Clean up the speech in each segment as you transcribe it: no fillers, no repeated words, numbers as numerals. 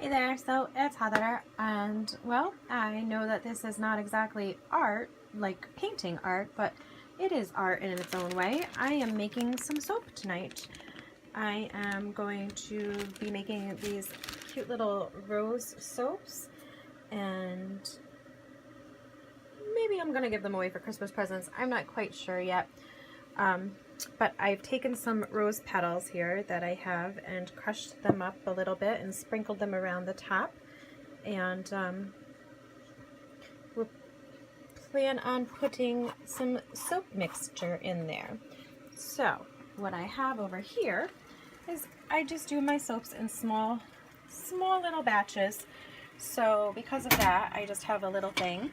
Hey there, so it's Heather, and well, I know that this is not exactly art, like painting art, but it is art in its own way. I am making some soap tonight. I am going to be making these cute little rose soaps, and maybe I'm going to give them away for Christmas presents. I'm not quite sure yet. But I've taken some rose petals here that I have and crushed them up a little bit and sprinkled them around the top. And we'll plan on putting some soap mixture in there. So what I have over here is I just do my soaps in small little batches. So because of that, I just have a little thing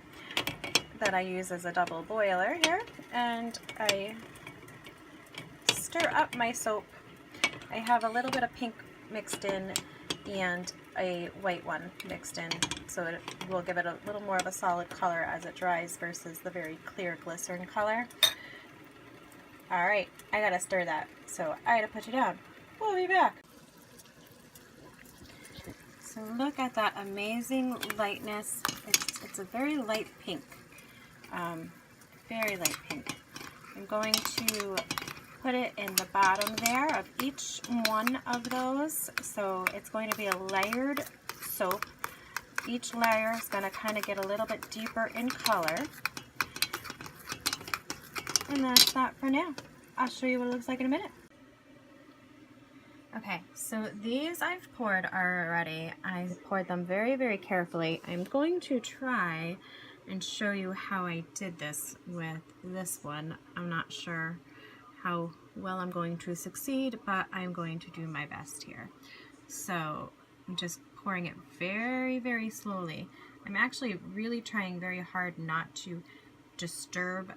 that I use as a double boiler here, and I stir up my soap. I have a little bit of pink mixed in and a white one mixed in, so it will give it a little more of a solid color as it dries versus the very clear glycerin color. Alright, I gotta stir that, so I gotta put you down. We'll be back. So look at that amazing lightness. It's a very light pink. Very light pink. I'm going to put it in the bottom there of each one of those. So it's going to be a layered soap. Each layer is going to kind of get a little bit deeper in color. And that's that for now. I'll show you what it looks like in a minute. Okay, so these I've poured already. I poured them very, very carefully. I'm going to try and show you how I did this with this one. I'm not sure how well I'm going to succeed, but I'm going to do my best here. So I'm just pouring it very, very slowly. I'm actually really trying very hard not to disturb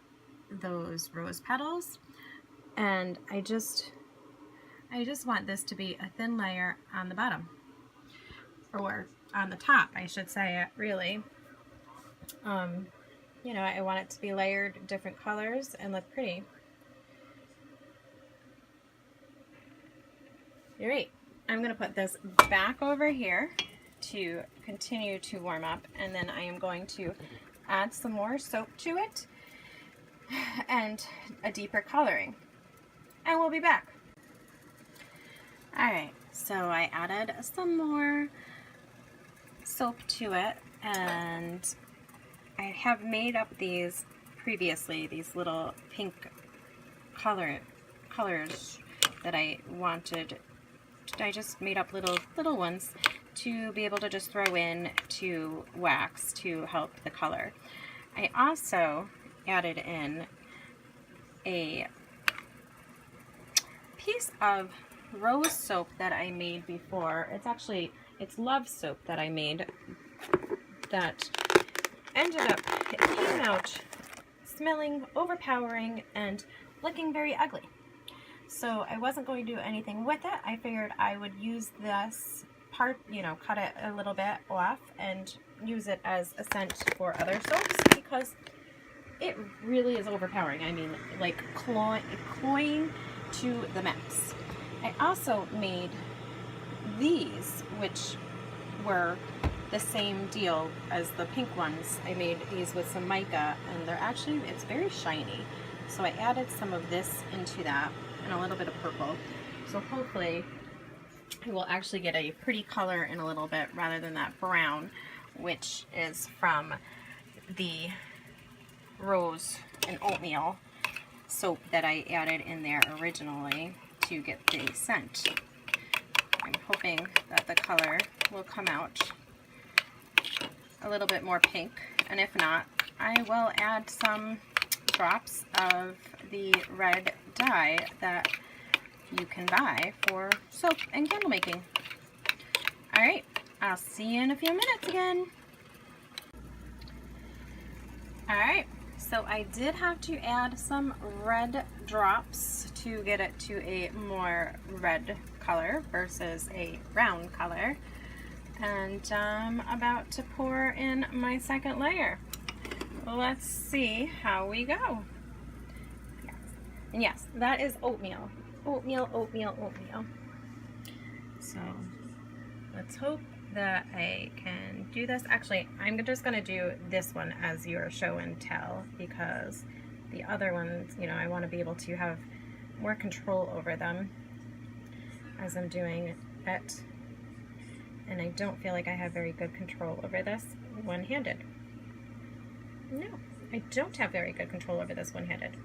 those rose petals, and I just want this to be a thin layer on the bottom, or on the top, I should say, really. You know, I want it to be layered different colors and look pretty. Alright, I'm going to put this back over here to continue to warm up, and then I am going to add some more soap to it and a deeper coloring, and we'll be back. Alright, so I added some more soap to it, and I have made up these previously, these little pink colors that I wanted. I just made up little ones to be able to just throw in to wax to help the color. I also added in a piece of rose soap that I made before. It's love soap that I made that ended up, it came out smelling overpowering and looking very ugly. So I wasn't going to do anything with it. I figured I would use this part, you know, cut it a little bit off and use it as a scent for other soaps, because it really is overpowering. I mean, like cloying to the max. I also made these, which were the same deal as the pink ones. I made these with some mica, and it's very shiny. So I added some of this into that and a little bit of purple. So hopefully we will actually get a pretty color in a little bit rather than that brown, which is from the rose and oatmeal soap that I added in there originally to get the scent. I'm hoping that the color will come out a little bit more pink, and if not, I will add some drops of the red dye that you can buy for soap and candle making. Alright, I'll see you in a few minutes again. Alright, so I did have to add some red drops to get it to a more red color versus a brown color. And I'm about to pour in my second layer. Let's see how we go. Yes. And yes, that is oatmeal. Oatmeal, oatmeal, oatmeal. So let's hope that I can do this. Actually, I'm just going to do this one as your show and tell, because the other ones, you know, I want to be able to have more control over them as I'm doing it. And I don't feel like I have very good control over this one-handed. No, I don't have very good control over this one-handed.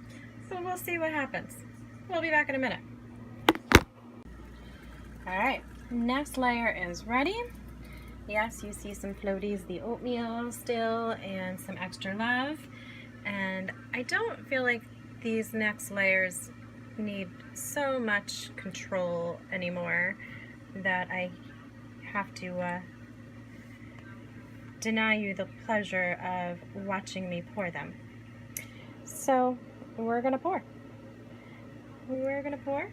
So we'll see what happens. We'll be back in a minute. Alright, next layer is ready. Yes, you see some floaties, the oatmeal still, and some extra love. And I don't feel like these next layers need so much control anymore that I have to deny you the pleasure of watching me pour them. So we're gonna pour. We're gonna pour,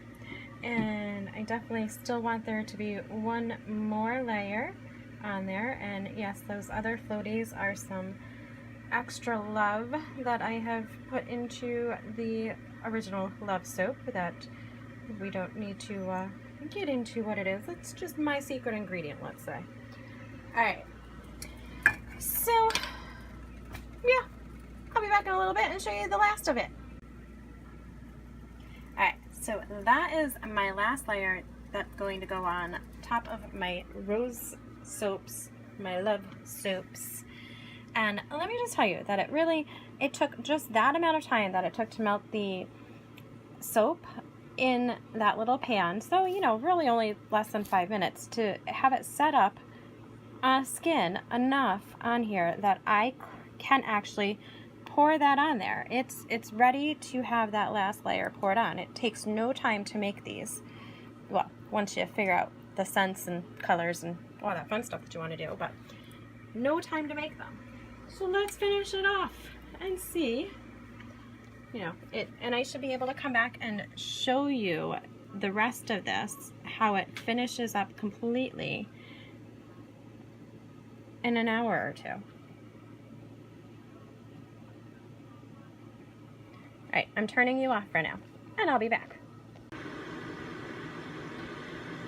and I definitely still want there to be one more layer on there. And yes, those other floaties are some extra love that I have put into the original love soap that we don't need to get into what it is. It's just my secret ingredient, let's say. Alright, so yeah, I'll be back in a little bit and show you the last of it. Alright, so that is my last layer that's going to go on top of my rose soaps, my love soaps. And let me just tell you that it took just that amount of time that it took to melt the soap in that little pan. So, you know, really only less than 5 minutes to have it set up on skin enough on here that I can actually pour that on there. It's ready to have that last layer poured on. It takes no time to make these. Well, once you figure out the scents and colors and all that fun stuff that you want to do, but no time to make them. So let's finish it off and see, you know, and I should be able to come back and show you the rest of this, how it finishes up completely in an hour or two. Alright, I'm turning you off for now, and I'll be back.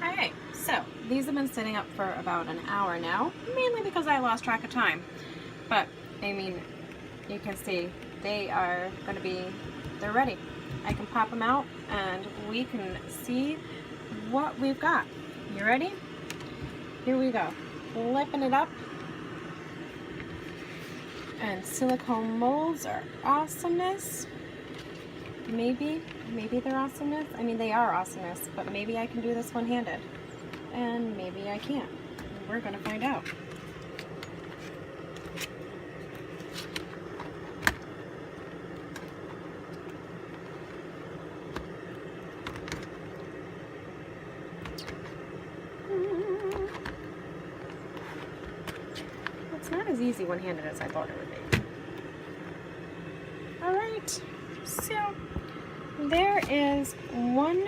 Alright, so these have been sitting up for about an hour now, mainly because I lost track of time. But, I mean, you can see they are going to be, they're ready. I can pop them out and we can see what we've got. You ready? Here we go. Flipping it up. And silicone molds are awesomeness. Maybe they're awesomeness. I mean, they are awesomeness, but maybe I can do this one-handed. And maybe I can't. We're going to find out. It's not as easy one-handed as I thought it would be. Alright, so there is one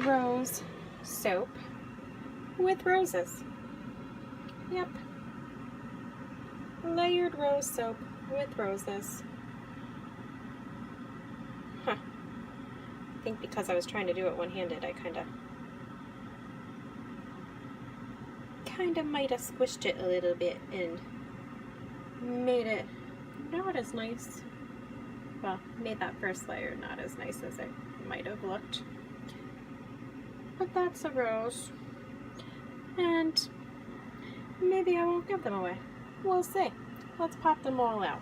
rose soap with roses. Yep. Layered rose soap with roses. Huh. I think because I was trying to do it one-handed, I kind of might have squished it a little bit and made it not as nice. Well, made that first layer not as nice as it might have looked. But that's a rose. And maybe I won't give them away. We'll see. Let's pop them all out.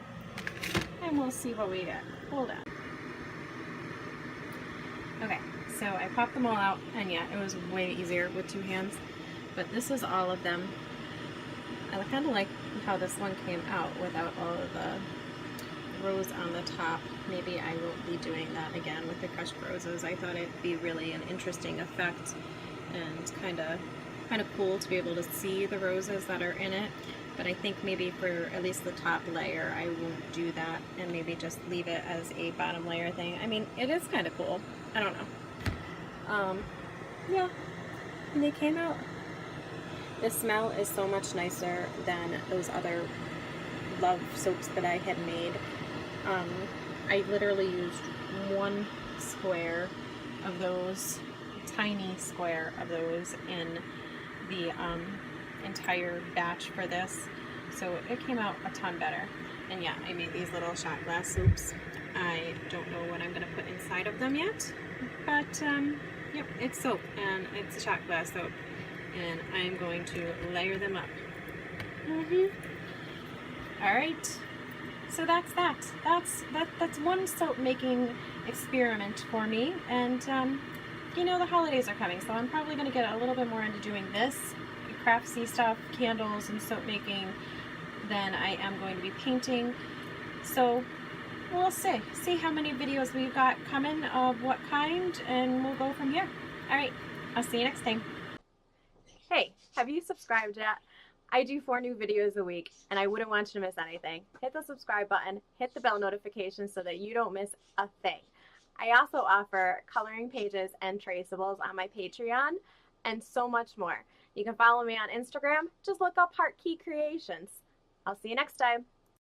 And we'll see what we get. Hold on. Okay, so I popped them all out, and yeah, it was way easier with two hands. But this is all of them. I kind of like how this one came out without all of the rose on the top. Maybe I will be doing that again with the crushed roses. I thought it'd be really an interesting effect and kind of cool to be able to see the roses that are in it. But I think maybe for at least the top layer I won't do that and maybe just leave it as a bottom layer thing. I mean, it is kind of cool. I don't know. Yeah, and they came out. The smell is so much nicer than those other love soaps that I had made. I literally used one square of those, tiny square of those in the entire batch for this, so it came out a ton better. And yeah, I made these little shot glass soaps. I don't know what I'm going to put inside of them yet, but yep, it's soap and it's a shot glass soap, and I'm going to layer them up. All right, so that's that. That's one soap making experiment for me, and you know, the holidays are coming, so I'm probably going to get a little bit more into doing this craftsy stuff, candles and soap making, than I am going to be painting. So we'll see how many videos we've got coming of what kind, and we'll go from here. All right, I'll see you next time. Hey, have you subscribed yet? I do 4 new videos a week, and I wouldn't want you to miss anything. Hit the subscribe button, hit the bell notification so that you don't miss a thing. I also offer coloring pages and traceables on my Patreon, and so much more. You can follow me on Instagram. Just look up Heart Key Creations. I'll see you next time.